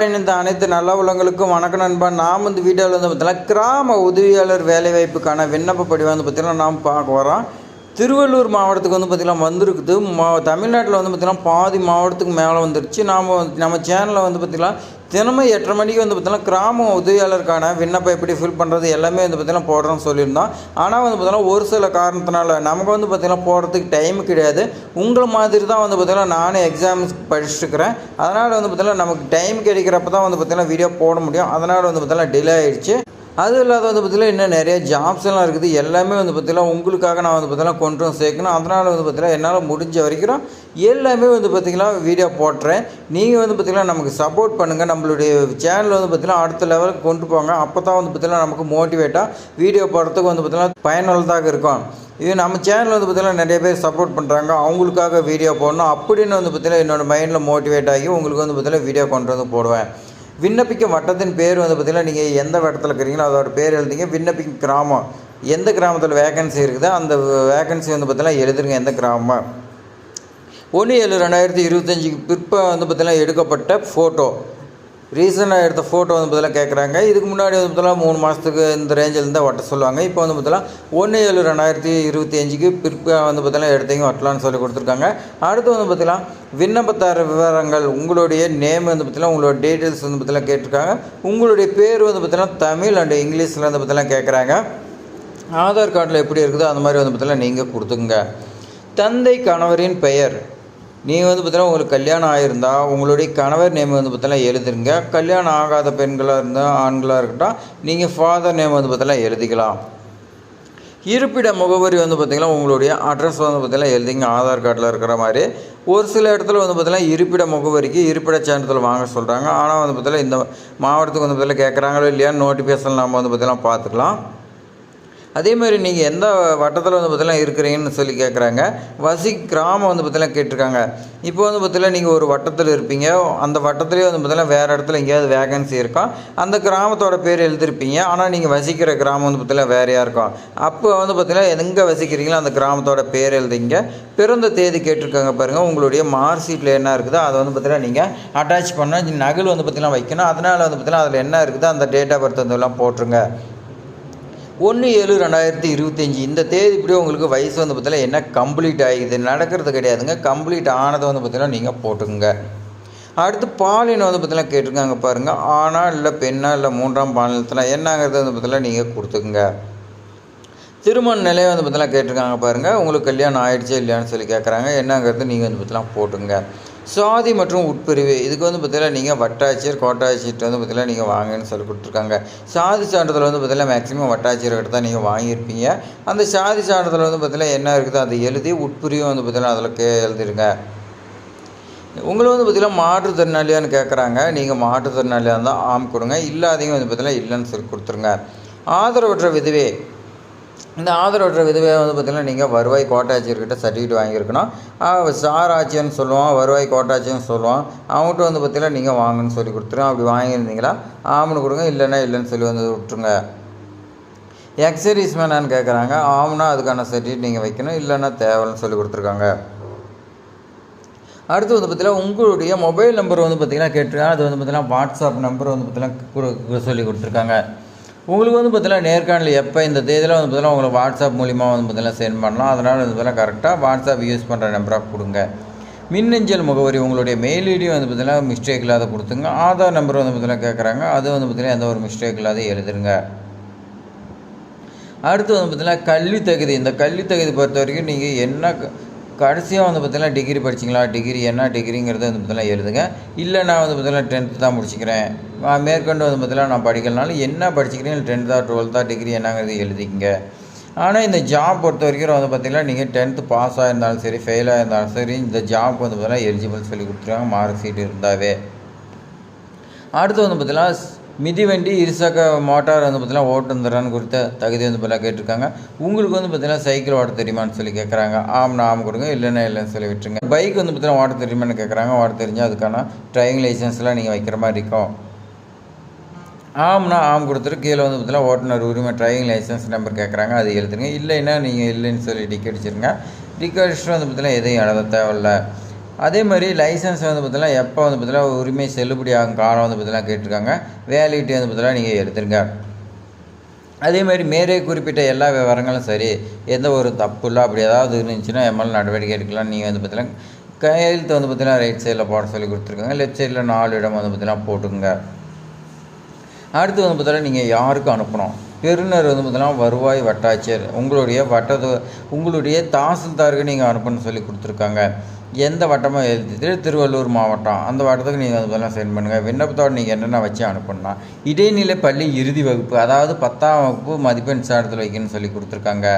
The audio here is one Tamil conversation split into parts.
இந்த அனைத்து நல்ல உள்ளங்களுக்கும் வணக்கம் நண்பா. நாம் இந்த வீடியோவில் வந்து பார்த்தீங்கன்னா கிராம உதவியாளர் வேலைவாய்ப்புக்கான விண்ணப்ப படிவம் வந்து பார்த்திங்கன்னா நாம் பார்க்க வரோம். திருவள்ளூர் மாவட்டத்துக்கு வந்து பார்த்திங்கன்னா வந்திருக்குது. தமிழ்நாட்டில் வந்து பார்த்திங்கன்னா பாதி மாவட்டத்துக்கு மேலே வந்துருச்சு. நம்ம சேனலில் வந்து பார்த்திங்கன்னா தினமும் 8:30 மணிக்கு வந்து பார்த்திங்கன்னா கிராம உதவியாளருக்கான விண்ணப்பம் எப்படி ஃபில் பண்ணுறது எல்லாமே வந்து பார்த்திங்கன்னா போடுறோன்னு சொல்லியிருந்தோம். ஆனால் வந்து பார்த்திங்கன்னா ஒரு சில காரணத்தினால நமக்கு வந்து பார்த்திங்கன்னா போடுறதுக்கு டைம் கிடையாது. உங்களை மாதிரி தான் வந்து பார்த்திங்கன்னா நானும் எக்ஸாம்ஸ் படிச்சுட்டுருக்கிறேன். அதனால் வந்து பார்த்திங்கன்னா நமக்கு டைம் கிடைக்கிறப்ப தான் வந்து பார்த்திங்கன்னா வீடியோ போட முடியும். அதனால் வந்து பார்த்திங்கன்னா டிலே ஆகிடுச்சு. அதுவும் இல்லாத வந்து பார்த்திங்கன்னா இன்னும் நிறைய ஜாப்ஸ் எல்லாம் இருக்குது. எல்லாமே வந்து பார்த்திங்கன்னா உங்களுக்காக நான் வந்து பார்த்திங்கன்னா கொண்டு வந்து சேர்க்கணும். அதனால் வந்து பார்த்திங்கன்னா என்னால் முடிஞ்ச வரைக்கும் எல்லாமே வந்து பார்த்திங்கன்னா வீடியோ போட்டுறேன். நீங்கள் வந்து பார்த்திங்கன்னா நமக்கு சப்போர்ட் பண்ணுங்கள். நம்மளுடைய சேனல் வந்து பார்த்திங்கன்னா அடுத்த லெவலுக்கு கொண்டு போங்க. அப்போ தான் வந்து பார்த்திங்கன்னா நமக்கு மோட்டிவேட்டாக வீடியோ போடுறதுக்கு வந்து பார்த்திங்கன்னா பயனுள்ளதாக இருக்கும். இது நம்ம சேனல் வந்து பார்த்திங்கன்னா நிறைய பேர் சப்போர்ட் பண்ணுறாங்க. அவங்களுக்காக வீடியோ போடணும் அப்படின்னு வந்து பார்த்திங்கன்னா என்னோடய மைண்டில் மோட்டிவேட் ஆகி உங்களுக்கு வந்து பார்த்திங்கன்னா வீடியோ கொண்டு வந்து போடுவேன். விண்ணப்பிக்கும் வட்டத்தின் பேர் வந்து பார்த்திங்கன்னா நீங்கள் எந்த வட்டத்தில் இருக்கிறீங்களோ அதோட பேர் எழுதிங்க. விண்ணப்பிக்கும் கிராமம் எந்த கிராமத்தில் வேகன்சி இருக்குதோ அந்த வேகன்சி வந்து பார்த்திங்கன்னா எழுதுருங்க. எந்த கிராமம் 1/7/2025 வந்து பார்த்திங்கன்னா எடுக்கப்பட்ட ஃபோட்டோ, ரீசனாக எடுத்த ஃபோட்டோ வந்து பார்த்திங்கன்னா கேட்குறாங்க. இதுக்கு முன்னாடி வந்து பார்த்திங்கன்னா 3 மாதத்துக்கு இந்த ரேஞ்சில் இருந்தால் வட்ட சொல்லுவாங்க. இப்போ வந்து பார்த்திங்கன்னா 1/7/2025 வந்து பார்த்திங்கன்னா எடுத்தீங்க வட்டலான்னு சொல்லி கொடுத்துருக்காங்க. அடுத்து வந்து பார்த்திங்கன்னா விண்ணப்பத்தார விவரங்கள், உங்களுடைய நேம் வந்து பார்த்திங்கன்னா உங்களோட டீட்டெயில்ஸ் வந்து பார்த்திங்கன்னா கேட்டிருக்காங்க. உங்களுடைய பேர் வந்து பார்த்திங்கன்னா தமிழ் அண்ட் இங்கிலீஷில் வந்து பார்த்திங்கன்னா கேட்குறாங்க. ஆதார் கார்டில் எப்படி இருக்குதோ அந்த மாதிரி வந்து பார்த்திங்கன்னா நீங்கள் கொடுத்துங்க. தந்தை கணவரின் பெயர், நீங்கள் வந்து பார்த்திங்கன்னா உங்களுக்கு கல்யாணம் ஆகியிருந்தால் உங்களுடைய கணவர் நேம் வந்து பார்த்திங்கன்னா எழுதுருங்க. கல்யாணம் ஆகாத பெண்களாக இருந்தால் ஆண்களாக இருக்கட்டும் நீங்கள் ஃபாதர் நேம் வந்து பார்த்திங்கன்னா எழுதிக்கலாம். இருப்பிட முகவரி வந்து பார்த்திங்கன்னா உங்களுடைய அட்ரஸ் வந்து பார்த்திங்கன்னா எழுதிங்க. ஆதார் கார்டில் இருக்கிற மாதிரி ஒரு சில இடத்துல வந்து பார்த்திங்கன்னா இருப்பிட முகவரிக்கு இருப்பிட சான்றிதழ் வாங்க சொல்கிறாங்க. ஆனால் வந்து பார்த்திங்கன்னா இந்த மாவட்டத்துக்கு வந்து பார்த்திங்கன்னா கேட்குறாங்களோ இல்லையா நோட்டிஃபிகேஷன் நம்ம வந்து பார்த்திங்கன்னா பார்த்துக்கலாம். அதேமாதிரி நீங்கள் எந்த வட்டத்தில் வந்து பார்த்திங்கன்னா இருக்கிறீங்கன்னு சொல்லி கேட்குறாங்க. கிராமம் வந்து பார்த்திங்கன்னா கேட்டிருக்காங்க. இப்போ வந்து பார்த்திங்கன்னா நீங்கள் ஒரு வட்டத்தில் இருப்பீங்க. அந்த வட்டத்துலேயே வந்து பார்த்திங்கன்னா வேறு இடத்துல எங்கேயாவது வேகன்சி இருக்கும். அந்த கிராமத்தோட பேர் எழுதிருப்பீங்க. ஆனால் நீங்கள் வசிக்கிற கிராமம் வந்து பார்த்திங்கன்னா வேறையாக இருக்கும். அப்போ வந்து பார்த்திங்கன்னா எங்கே வசிக்கிறீங்களோ அந்த கிராமத்தோட பேர் எழுதிங்க. பிறந்த தேதி கேட்டிருக்காங்க பாருங்கள். உங்களுடைய மார்க் ஷீட்டில் என்ன இருக்குதோ அதை வந்து பார்த்திங்கன்னா நீங்கள் அட்டாச் பண்ண நகல் வந்து பார்த்திங்கன்னா வைக்கணும். அதனால் வந்து பார்த்திங்கன்னா அதில் என்ன இருக்குதோ அந்த டேட் ஆஃப் பர்த் வந்து எல்லாம் போட்டுருங்க. 1/7/2025 இந்த தேதி இப்படி உங்களுக்கு வயசு வந்து பார்த்திங்கன்னா என்ன கம்ப்ளீட் ஆகிடுது நடக்கிறது கிடையாதுங்க. கம்ப்ளீட் ஆனதை வந்து பார்த்திங்கன்னா நீங்கள் போட்டுங்க. அடுத்து பாலினம் வந்து பார்த்திங்கன்னா கேட்டிருக்காங்க பாருங்கள். ஆணா இல்லை பெண்ணா இல்லை 3ஆம் பாலினத்தில் என்னங்கிறது வந்து பார்த்திங்கன்னா நீங்கள் கொடுத்துக்குங்க. திருமண நிலையை வந்து பார்த்திங்கன்னா கேட்டிருக்காங்க பாருங்கள். உங்களுக்கு கல்யாணம் ஆகிடுச்சே இல்லையான்னு சொல்லி கேட்குறாங்க. என்னங்கிறது நீங்கள் வந்து பார்த்திங்கன்னா போட்டுங்க. சாதி மற்றும் உட்பிரிவு, இதுக்கு வந்து பார்த்திங்கன்னா நீங்கள் வட்டாட்சியர் கோட்டாட்சியர்கிட்ட வந்து பார்த்திங்கன்னா நீங்கள் வாங்கன்னு சொல்லி கொடுத்துருக்காங்க. சாதி சான்றிதழ் வந்து பார்த்திங்கன்னா மேக்ஸிமம் வட்டாட்சியர்கிட்ட தான் நீங்கள் வாங்கியிருப்பீங்க. அந்த சாதி சான்றிதழ் வந்து பார்த்திங்கன்னா என்ன இருக்குதோ அதை எழுதி உட்பிரிவு வந்து பார்த்திங்கன்னா அதில் எழுதிருங்க. உங்களை வந்து பார்த்திங்கன்னா மாற்றுத்திறனாளியான்னு கேட்குறாங்க. நீங்கள் மாற்றுத்திறனாளியாக இருந்தால் ஆம் கொடுங்க. இல்லாதீங்க வந்து பார்த்திங்கன்னா இல்லைன்னு சொல்லி கொடுத்துருங்க. ஆதரவற்ற விதவை, இந்த ஆதரவற்ற விதவையை வந்து பார்த்திங்கன்னா நீங்கள் வருவாய் கோட்டாட்சியர்கிட்ட சர்டிஃபிகேட் வாங்கியிருக்கணும். சார் ஆட்சியன்னு சொல்லுவோம், வருவாய் கோட்டாட்சியன்னு சொல்லுவோம். அவங்ககிட்ட வந்து பார்த்திங்கன்னா நீங்கள் வாங்கன்னு சொல்லி கொடுத்துருங்க. அப்படி வாங்கியிருந்தீங்களா ஆம்னு கொடுங்க, இல்லைன்னா இல்லைன்னு சொல்லி வந்து விட்டுருங்க. எக்ஸர்வீஸ் மேனான்னு கேட்குறாங்க. ஆம்னா அதுக்கான சர்டிஃபிகேட் நீங்கள் வைக்கணும், இல்லைன்னா தேவைன்னு சொல்லி கொடுத்துருக்காங்க. அடுத்து வந்து பார்த்திங்கன்னா உங்களுடைய மொபைல் நம்பர் வந்து பார்த்திங்கன்னா கேட்டிருக்காங்க. அது வந்து பார்த்திங்கன்னா வாட்ஸ்அப் நம்பர் வந்து பார்த்திங்கன்னா சொல்லி கொடுத்துருக்காங்க. உங்களுக்கு வந்து பார்த்திங்கன்னா நேர்காணல் எப்போ இந்த தேதியில் வந்து பார்த்திங்கன்னா உங்களுக்கு வாட்ஸ்அப் மூலிமா வந்து பார்த்திங்கன்னா சென்ட் பண்ணலாம். அதனால் வந்து பார்த்திங்கன்னா கரெக்டாக வாட்ஸ்அப் யூஸ் பண்ணுற நம்பராக கொடுங்க. மின்னஞ்சல் முகவரி, உங்களுடைய மெயில் ஐடி வந்து பார்த்திங்கன்னா மிஸ்டேக் இல்லாத கொடுத்துங்க. ஆதார் நம்பர் வந்து பார்த்திங்கன்னா கேட்குறாங்க. அது வந்து பார்த்திங்கன்னா எந்த ஒரு மிஸ்டேக் இல்லாத எழுதுருங்க. அடுத்து வந்து பார்த்திங்கன்னா கல்வி தகுதி, இந்த கல்வி தகுதி பொறுத்த வரைக்கும் நீங்கள் என்ன கடைசியாக வந்து பார்த்திங்கன்னா டிகிரி படிச்சிங்களா, டிகிரி என்ன டிகிரிங்கிறத வந்து பார்த்திங்கன்னா எழுதுங்க. இல்லை நான் வந்து பார்த்திங்கன்னா 10th தான் முடிச்சிக்கிறேன், மேற்கொண்டு வந்து பார்த்திங்கன்னா நான் படிக்கலனாலும் என்ன படிச்சிக்கிறேன் 10th 12th டிகிரி என்னங்கிறது எழுதிக்கங்க. ஆனால் இந்த ஜாப் பொறுத்த வரைக்கும் வந்து பார்த்திங்கன்னா நீங்கள் 10th பாஸ் ஆகிருந்தாலும் சரி ஃபெயிலாக இருந்தாலும் சரி இந்த ஜாப் வந்து பார்த்திங்கன்னா எலிஜிபிள் சொல்லி கொடுத்துருவாங்க மார்க் ஷீட் இருந்தாவே. அடுத்து வந்து பார்த்திங்கன்னா மிதிவண்டி இருசக்க மோட்டார் வந்து பார்த்திங்கன்னா ஓட்டுந்துறான்னு குறித்த தகுதி வந்து பார்த்திங்கன்னா கேட்டிருக்காங்க. உங்களுக்கு வந்து பார்த்திங்கன்னா சைக்கிள் ஓட்ட தெரியுமான்னு சொல்லி கேட்குறாங்க. ஆம்னா ஆம் கொடுங்க, இல்லைன்னா இல்லைன்னு சொல்லி விட்டுருங்க. பைக் வந்து பார்த்திங்கன்னா ஓட்ட தெரியுமான்னு கேட்குறாங்க. ஓட்ட தெரிஞ்சால் அதுக்கான டிரைவிங் லைசன்ஸ்லாம் நீங்கள் வைக்கிற மாதிரி இருக்கும். ஆம்னா ஆம் கொடுத்துட்டு கீழே வந்து பார்த்திங்கன்னா ஓட்டுநர் உரிமை டிரைவிங் லைசன்ஸ் நம்பர் கேட்குறாங்க. அது எழுதுங்க. இல்லைன்னா நீங்கள் இல்லைன்னு சொல்லி டிக்கெட் அடிச்சிருங்க. டிக்கெட் அடிச்சுட்டு வந்து பார்த்திங்கன்னா எதையும் எழுத தேவையில்லை. அதே மாதிரி லைசன்ஸ் வந்து பார்த்தீங்கன்னா எப்போ வந்து பார்த்தீங்கன்னா உரிமை செல்லுபடி ஆகும் காலம் வந்து பார்த்தீங்கன்னா கேட்டிருக்காங்க. வேலிடிட்டி வந்து பார்த்தீங்கன்னா நீங்கள் எடுத்துருங்க. அதே மாதிரி மேலே குறிப்பிட்ட எல்லா விவரங்களும் சரி, எந்த ஒரு தப்பு இல்லை அப்படி ஏதாவது இருந்துச்சுன்னா எம்எல் நடவடிக்கை எடுக்கலாம். நீங்கள் வந்து பார்த்தீங்கன்னா கையெழுத்து வந்து பார்த்தீங்கன்னா ரைட் சைடில் போட சொல்லி கொடுத்துருக்காங்க. லெஃப்ட் சைடில் 4 இடம் வந்து பார்த்தீங்கன்னா போட்டுங்க. அடுத்து வந்து பார்த்தீங்கன்னா நீங்கள் யாருக்கு அனுப்பணும்? பெறுநர் வந்து பார்த்தீங்கன்னா வருவாய் வட்டாட்சியர், உங்களுடைய தாசில்தாருக்கு நீங்கள் அனுப்பணும்னு சொல்லி கொடுத்துருக்காங்க. எந்த வட்டமாக எழுதிட்டு திருவள்ளூர் மாவட்டம் அந்த வட்டத்துக்கு நீங்கள் வந்து பார்த்தீங்கன்னா சென்ட் பண்ணுங்கள். விண்ணப்பத்தோடு நீங்கள் என்னென்ன வச்சு அனுப்பணும்னா இடைநிலை பள்ளி இறுதி வகுப்பு, அதாவது 10ஆம் வகுப்பு மதிப்பெண் சான்றிதழ் வைக்கணும்னு சொல்லி கொடுத்துருக்காங்க.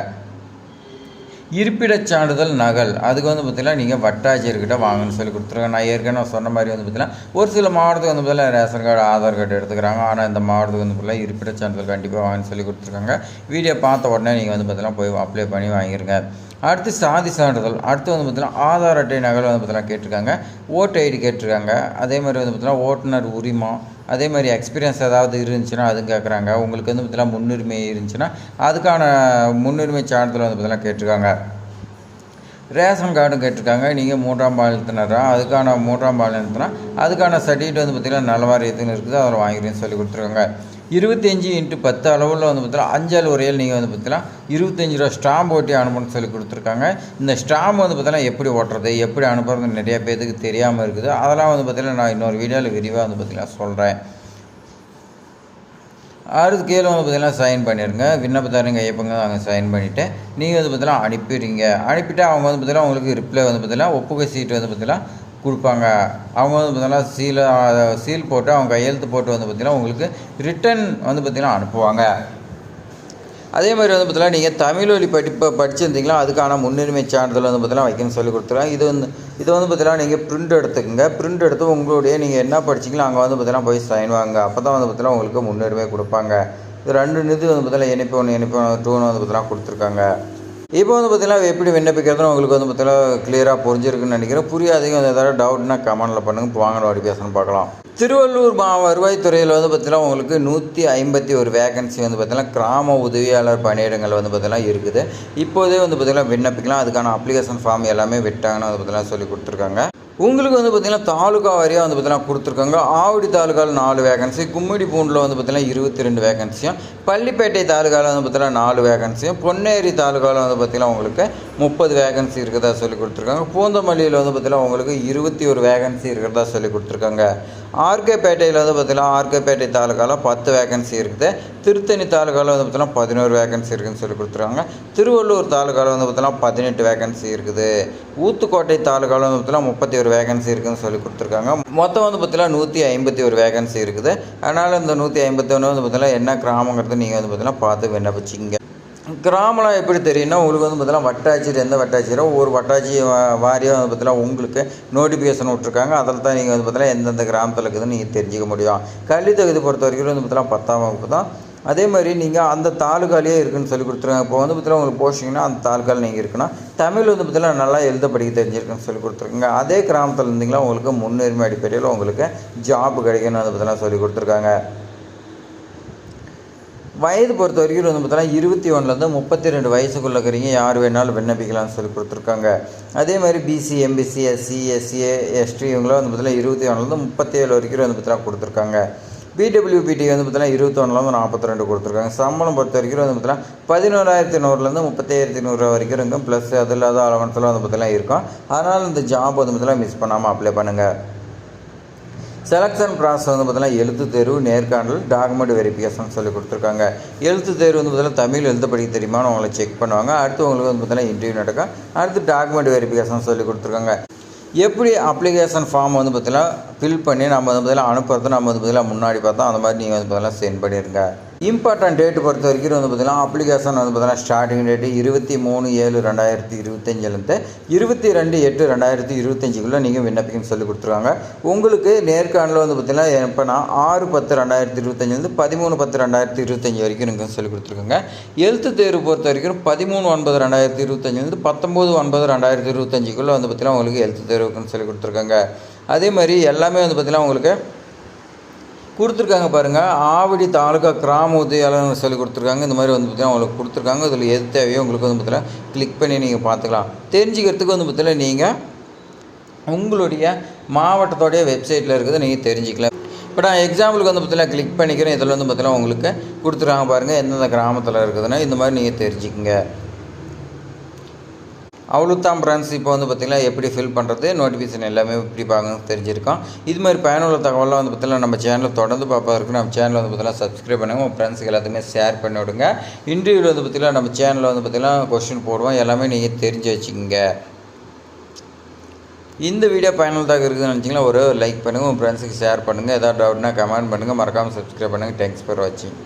இருப்பிடச் சான்றிதழ் நகல், அதுக்கு வந்து பார்த்திங்கன்னா நீங்கள் வட்டாட்சியர்கிட்ட வாங்கன்னு சொல்லி கொடுத்துருக்காங்க. நான் ஏற்கனவே சொன்ன மாதிரி வந்து பார்த்திங்கன்னா ஒரு சில மாவட்டத்துக்கு வந்து பார்த்திங்கன்னா ரேஷன் கார்டு ஆதார் கார்டு எடுத்துக்கிறாங்க. ஆனால் இந்த மாவட்டத்துக்கு வந்து பார்த்திங்கன்னா இருப்பிடச் சான்றிதழ் கண்டிப்பாக வாங்கன்னு சொல்லி கொடுத்துருக்காங்க. வீடியோ பார்த்த உடனே நீங்கள் வந்து பார்த்திங்கன்னா போய் அப்ளை பண்ணி வாங்கிடுங்க. அடுத்து சாதி சான்றிதழ், அடுத்து வந்து பார்த்திங்கன்னா ஆதார் அட்டை நகல் வந்து பார்த்திங்கன்னா கேட்டிருக்காங்க. ஓட்டு ஐடி கேட்டிருக்காங்க. அதே மாதிரி வந்து பார்த்திங்கன்னா ஓட்டுநர் உரிமம், அதே மாதிரி எக்ஸ்பீரியன்ஸ் ஏதாவது இருந்துச்சுன்னா அதுவும் கேட்குறாங்க. உங்களுக்கு வந்து பார்த்திங்கன்னா முன்னுரிமை இருந்துச்சுன்னா அதுக்கான முன்னுரிமை சான்றிதழ் வந்து பார்த்திங்கன்னா கேட்டிருக்காங்க. ரேஷன் கார்டும் கேட்டிருக்காங்க. நீங்கள் 3ஆம் பாலினத்தினரா, அதுக்கான 3ஆம் பாலினத்தினா அதுக்கான சர்டிஃபிகேட் வந்து பார்த்திங்கன்னா நலவாரியத்துன்னு இருக்குது, அதில் வாங்கிக்கிறேன்னு சொல்லி கொடுத்துருக்காங்க. 25x10 அளவில் வந்து பார்த்தீங்கன்னா அஞ்சல் உரையில் நீங்கள் வந்து பார்த்தீங்கன்னா 25 ரூபா ஸ்டாம்ப் ஓட்டி அனுப்பணும்னு சொல்லி கொடுத்துருக்காங்க. இந்த ஸ்டாம்ப் வந்து பார்த்தீங்கன்னா எப்படி ஓட்டுறது, எப்படி அனுப்புறது நிறைய பேருக்கு தெரியாமல் இருக்குது. அதெல்லாம் வந்து பார்த்தீங்கன்னா நான் இன்னொரு வீடியோவில் விரிவாக வந்து பார்த்தீங்கன்னா சொல்கிறேன். அடுத்து கீழே வந்து பார்த்தீங்கன்னா சைன் பண்ணிடுங்க. விண்ணப்பத்தாருங்க ஐயப்பங்க அங்கே சைன் பண்ணிவிட்டு நீங்கள் வந்து பார்த்தீங்கன்னா அனுப்பிட்டு அவங்க வந்து பார்த்தீங்கன்னா உங்களுக்கு ரிப்ளை வந்து பார்த்தீங்கன்னா ஒப்புகை சீட்டு வந்து பார்த்தீங்கன்னா கொடுப்பாங்க. அவங்க வந்து பார்த்தீங்கன்னா சீல் போட்டு அவங்க கையெழுத்து போட்டு வந்து பார்த்திங்கன்னா உங்களுக்கு ரிட்டன் வந்து பார்த்திங்கன்னா அனுப்புவாங்க. அதே மாதிரி வந்து பார்த்தீங்கன்னா நீங்கள் தமிழ் வழி படிச்சிருந்தீங்களா அதுக்கான முன்னுரிமை சான்றிதழ் வந்து பார்த்தீங்கன்னா வைக்கணும்னு சொல்லி கொடுத்துருக்காங்க. இது வந்து பார்த்தீங்கன்னா நீங்கள் பிரிண்ட் எடுத்துக்கோங்க. பிரிண்ட் எடுத்து உங்களுடைய நீங்கள் என்ன படிச்சிங்களோ அங்கே வந்து பார்த்தீங்கன்னா போய் சைன் வாங்க. அப்போ தான் வந்து பார்த்தீங்கன்னா உங்களுக்கு முன்னுரிமை கொடுப்பாங்க. இது 2 நிதி வந்து பார்த்தீங்கன்னா இணைப்பு 1 2 வந்து பார்த்தீங்கன்னா கொடுத்துருக்காங்க. இப்போ வந்து பார்த்தீங்கன்னா எப்படி விண்ணப்பிக்கிறதுன்னு உங்களுக்கு வந்து பார்த்தீங்கன்னா கிளியராக புரிஞ்சிருக்குன்னு நினைக்கிறேன். புரியாதீங்க ஏதாவது டவுட்னா கமெண்டில் பண்ணுங்கள். வாங்க அப்படி பேசணும்னு பார்க்கலாம். திருவள்ளூர் வருவாய்த்துறையில் வந்து பார்த்தீங்கன்னா உங்களுக்கு 151 வேகன்சி வந்து பார்த்தீங்கன்னா கிராம உதவியாளர் பணியிடங்கள் வந்து பார்த்தீங்கன்னா இருக்குது. இப்போதே வந்து பார்த்தீங்கன்னா விண்ணப்பிக்கலாம். அதுக்கான அப்ளிகேஷன் ஃபார்ம் எல்லாமே விட்டாங்கன்னு வந்து பார்த்தீங்கன்னா சொல்லி கொடுத்துருக்காங்க. உங்களுக்கு வந்து பார்த்திங்கன்னா தாலுகா வாரியாக வந்து பார்த்திங்கன்னா கொடுத்துருக்காங்க. ஆவடி தாலுகாவில் 4 வேகன்சி, கும்மிடிப்பூண்டில் வந்து பார்த்திங்கன்னா 22 வேகன்சியும், பள்ளிப்பேட்டை தாலுகாவில் வந்து பார்த்திங்கன்னா 4 வேகன்சியும், பொன்னேரி தாலுகாவில் வந்து பார்த்திங்கன்னா உங்களுக்கு 30 வேகன்சி இருக்கிறதா சொல்லி கொடுத்துருக்காங்க. பூந்தமல்லியில் வந்து பார்த்திங்கன்னா உங்களுக்கு 21 வேகன்சி இருக்கிறதா சொல்லி கொடுத்துருக்காங்க. ஆர்கேபேட்டையில் வந்து பார்த்திங்கன்னா ஆர்கேபேட்டை தாலுகாவில் 10 வேகன்சி இருக்குது. திருத்தணி தாலுகாவில் வந்து பார்த்திங்கன்னா 11 வேகன்சி இருக்குதுன்னு சொல்லி கொடுத்துருக்காங்க. திருவள்ளூர் தாலுகாவில் வந்து பார்த்திங்கன்னா 18 வேகன்சி இருக்குது. ஊத்துக்கோட்டை தாலுகாவில் வந்து பார்த்திங்கன்னா 31 வேகன்சி இருக்குதுன்னு சொல்லி கொடுத்துருக்காங்க. மொத்தம் வந்து பார்த்திங்கன்னா 151 வேகன்சி இருக்குது. அதனால் இந்த 151 வந்து பார்த்திங்கன்னா என்ன கிராமங்கிறது நீங்கள் வந்து பார்த்திங்கன்னா பார்த்து விண்ணப்பிச்சிங்க. கிராமம்லாம் எப்படி தெரியும்னா உங்களுக்கு வந்து பார்த்தீங்கன்னா வட்டாட்சியர் எந்த வட்டாட்சியரோ ஒரு வட்டாட்சி வாரியாக வந்து பார்த்தீங்கன்னா உங்களுக்கு நோட்டிஃபிகேஷன் விட்ருக்காங்க. அதில் தான் நீங்கள் வந்து பார்த்தீங்கன்னா எந்தெந்த கிராமத்தில் இருக்குதுன்னு நீங்கள் தெரிஞ்சிக்க முடியும். கல்வி தகுதி பொறுத்த வரைக்கும் வந்து பார்த்தீங்கன்னா 10ஆம் வகுப்பு தான். அதே மாதிரி நீங்கள் அந்த தாலுகாலேயே இருக்குதுன்னு சொல்லி கொடுத்துருக்காங்க. இப்போ வந்து பார்த்தீங்கன்னா உங்களுக்கு போஸ்டிங்கன்னா அந்த தாலுகாவில் நீங்கள் இருக்குன்னா தமிழ் வந்து பார்த்தீங்கன்னா நல்லா எழுத படிக்க தெரிஞ்சிருக்குன்னு சொல்லி கொடுத்துருக்காங்க. அதே கிராமத்தில் இருந்தீங்கன்னா உங்களுக்கு முன்னுரிமை அடிப்படையில் உங்களுக்கு ஜாப் கிடைக்குன்னு வந்து பார்த்தீங்கன்னா சொல்லி கொடுத்துருக்காங்க. வயது பொறுத்த வரைக்கும் வந்து பார்த்தீங்கன்னா 21லேருந்து 32 வயசுக்குள்ளே இருக்கிறீங்க யார் வேணாலும் விண்ணப்பிக்கலாம்னு சொல்லி கொடுத்துருக்காங்க. அதே மாதிரி BC, MBC, SC, SCA, ST இவங்களாம் வந்து பார்த்தீங்கன்னா 21லேருந்து 37 வரைக்கும் வந்து பார்த்தீங்கன்னா கொடுத்துருக்காங்க. பிடபிள்யூபிடி வந்து பார்த்தீங்கன்னா 21லேருந்து 42 கொடுத்துருக்காங்க. சம்பளம் பொறுத்த வரைக்கும் வந்து பார்த்தீங்கன்னா 11,100லேருந்து 35,100 வரைக்கும் இருக்கும். ப்ளஸ் அது இல்லாத அலவன்ஸ்லாம் வந்து பார்த்தீங்கன்னா இருக்கும். அதனால் இந்த ஜாப் வந்து பார்த்தீங்கன்னா மிஸ் பண்ணாமல் அப்ளை பண்ணுங்கள். செலெக்ஷன் ப்ராசஸ் வந்து பார்த்தீங்கன்னா எழுத்து தேர்வு, நேர்காணல், டாக்குமெண்ட் வெரிஃபிகேஷன் சொல்லி கொடுத்துருக்காங்க. எழுத்து தேர்வு வந்து பார்த்தீங்கன்னா தமிழ் எழுத படிக்க தெரியுமான்னு உங்களை செக் பண்ணுவாங்க. அடுத்து உங்களுக்கு வந்து பார்த்தீங்கன்னா இன்டர்வியூ நடக்கும். அடுத்து டாக்குமெண்ட் வெரிஃபிகேஷன் சொல்லி கொடுத்துருக்காங்க. எப்படி அப்ளிகேஷன் ஃபார்ம் வந்து பார்த்தீங்கன்னா ஃபில் பண்ணி நம்ம வந்து பார்த்தீங்கன்னா அனுப்புறது நம்ம வந்து பார்த்தீங்கன்னா முன்னாடி பார்த்தோம் அந்த மாதிரி நீங்கள் வந்து பார்த்தீங்கன்னா சென்ட் பண்ணிடுங்க. இம்பார்ட்டன்ட் டேட்டு பொறுத்த வரைக்கும் வந்து பார்த்தீங்கன்னா அப்ளிகேஷன் வந்து பார்த்தீங்கன்னா ஸ்டார்டிங் டேட்டு 23/7/2025 22/8/2025 நீங்கள் விண்ணப்பிக்கணும்னு சொல்லி கொடுத்துருக்காங்க. உங்களுக்கு நேர்காணலில் வந்து பார்த்தீங்கன்னா எப்போனா 6/10/2025 13/10/2025 வரைக்கும் நீங்கள் சொல்லி கொடுத்துருக்காங்க. எழுத்து தேர்வு பொறுத்த வரைக்கும் 13/9/2025 19/9/2025 வந்து பார்த்தீங்கன்னா உங்களுக்கு எழுத்து தேர்வுக்குன்னு சொல்லி கொடுத்துருக்காங்க. அதே மாதிரி எல்லாமே வந்து பார்த்தீங்கன்னா உங்களுக்கு கொடுத்துருக்காங்க பாருங்கள். ஆவடி தாலுகா கிராம உதவியாளர்னு சொல்லி கொடுத்துருக்காங்க. இந்த மாதிரி வந்து பார்த்தீங்கன்னா உங்களுக்கு கொடுத்துருக்காங்க. இதில் எது தேவையோ உங்களுக்கு வந்து பார்த்தீங்கன்னா கிளிக் பண்ணி நீங்கள் பார்த்துக்கலாம். தெரிஞ்சுக்கிறதுக்கு வந்து பார்த்தீங்கன்னா நீங்கள் உங்களுடைய மாவட்டத்தோடைய வெப்சைட்டில் இருக்குது நீங்கள் தெரிஞ்சுக்கலாம். இப்போ நான் எக்ஸாம்பிளுக்கு வந்து பார்த்தீங்கன்னா கிளிக் பண்ணிக்கிறேன். இதில் வந்து பார்த்தீங்கன்னா உங்களுக்கு கொடுத்துருக்காங்க பாருங்கள், எந்தெந்த கிராமத்தில் இருக்குதுன்னா இந்த மாதிரி நீங்கள் தெரிஞ்சுக்கங்க. அவ்வளோதான் ஃப்ரெண்ட்ஸ். இப்போ வந்து பார்த்திங்கன்னா எப்படி ஃபில் பண்ணுறது, நோட்டிஃபிகேஷன் எல்லாமே எப்படி பார்க்கணும் தெரிஞ்சிருக்கோம். இது மாதிரி பயனுள்ள தகவலாம் வந்து பார்த்திங்கன்னா நம்ம சேனலில் தொடர்ந்து பார்ப்பதற்கு நம்ம சேனலில் வந்து பார்த்திங்கன்னா சப்ஸ்கிரைப் பண்ணுங்கள். உங்கள் ஃப்ரெண்ட்ஸுக்கு எல்லாத்தையுமே ஷேர் பண்ணி விடுங்க. இன்டர்வியூவில் வந்து பார்த்திங்கன்னா நம்ம சேனலில் வந்து பார்த்திங்கன்னா கொஸ்டின் போடுவோம், எல்லாமே நீங்கள் தெரிஞ்சு வச்சுக்கோங்க. இந்த வீடியோ பயனுள்ளதாக இருக்குதுன்னு நினச்சிங்கன்னா ஒரு லைக் பண்ணுங்கள், உங்கள் ஃப்ரெண்ட்ஸுக்கு ஷேர் பண்ணுங்கள். ஏதாவது டவுட்னா கமெண்ட் பண்ணுங்கள். மறக்காமல் சப்ஸ்கிரைப் பண்ணுங்கள். தேங்க்ஸ் ஃபார் வாட்சிங்.